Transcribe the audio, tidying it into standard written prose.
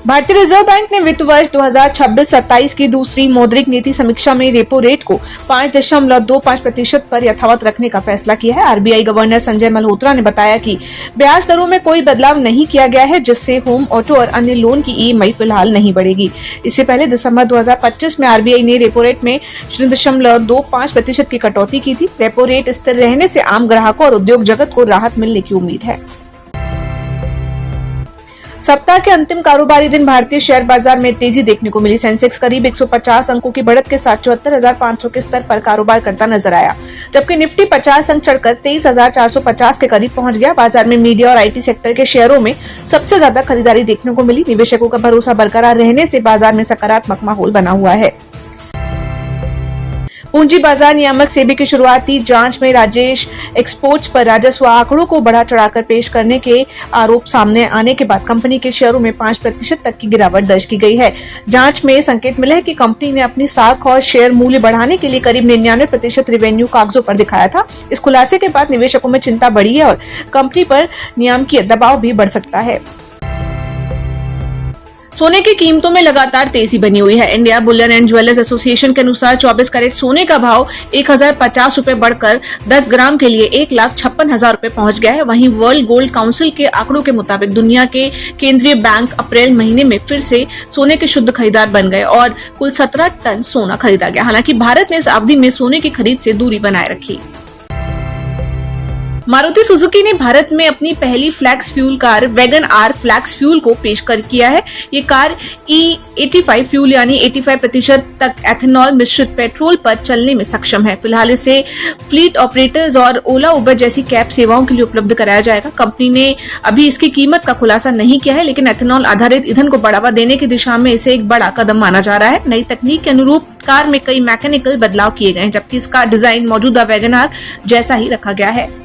भारतीय reserve bank ने वित्त वर्ष 2026-27 की दूसरी मौद्रिक नीति समीक्षा में रेपो रेट को 5.25% पर यथावत रखने का फैसला किया है। आरबीआई गवर्नर संजय मल्होत्रा ने बताया कि ब्याज दरों में कोई बदलाव नहीं किया गया है, जिससे होम, ऑटो और अन्य लोन की ईएमआई फिलहाल नहीं बढ़ेगी। इससे पहले दिसंबर 2025 में आरबीआई ने रेपो रेट में 0.25% की कटौती की थी। रेपो रेट स्थिर रहने से आम ग्राहकों और उद्योग जगत को राहत मिलने की उम्मीद है। सप्ताह के अंतिम कारोबारी दिन भारतीय शेयर बाजार में तेजी देखने को मिली। सेंसेक्स करीब 150 अंकों की बढ़त के साथ 74,500 के स्तर पर कारोबार करता नजर आया, जबकि निफ्टी 50 अंक चढ़कर 23,450 के करीब पहुंच गया। बाजार में मीडिया और आईटी सेक्टर के शेयरों में सबसे ज्यादा खरीदारी देखने को मिली। निवेशकों का भरोसा बरकरार रहने से बाजार में सकारात्मक माहौल बना हुआ है। पूंजी बाजार नियामक सेबी की शुरुआती जांच में राजेश एक्सपोर्ट्स पर राजस्व आंकड़ों को बढ़ा चढ़ाकर पेश करने के आरोप सामने आने के बाद कंपनी के शेयरों में 5% तक की गिरावट दर्ज की गई है। जांच में संकेत मिले हैं कि कंपनी ने अपनी साख और शेयर मूल्य बढ़ाने के लिए करीब 99% रिवेन्यू कागजों पर दिखाया था। इस खुलासे के बाद निवेशकों में चिंता बढ़ी है और कंपनी पर नियामकीय दबाव भी बढ़ सकता है। सोने की कीमतों में लगातार तेजी बनी हुई है। India Boolean and jewellers association के अनुसार 24 कैरेट सोने का भाव 1,050 रुपए बढ़कर 10 ग्राम के लिए 1,56,000 रुपए पहुंच गया है। वहीं वर्ल्ड गोल्ड काउंसिल के आंकड़ों के मुताबिक दुनिया के केंद्रीय बैंक अप्रैल महीने में फिर से सोने के शुद्ध खरीदार बन गए और कुल 17 टन सोना खरीदा गया। हालांकि भारत ने इस अवधि में सोने की खरीद से दूरी बनाए रखी। मारुति सुजुकी ने भारत में अपनी पहली flex fuel car Wagon R flex fuel को पेश कर किया है। ये कार E85 फ्यूल यानी 85% तक एथेनॉल मिश्रित पेट्रोल पर चलने में सक्षम है। फिलहाल इसे फ्लीट ऑपरेटर्स और ओला उबर जैसी कैब सेवाओं के लिए उपलब्ध कराया जाएगा। कंपनी ने अभी इसकी कीमत का खुलासा नहीं किया है, लेकिन एथेनॉल आधारित ईंधन को बढ़ावा देने की दिशा में इसे एक बड़ा कदम माना जा रहा है। नई तकनीक के अनुरूप कार में कई मैकेनिकल बदलाव किए गए हैं, जबकि इसका डिजाइन मौजूदा वैगन आर जैसा ही रखा गया है।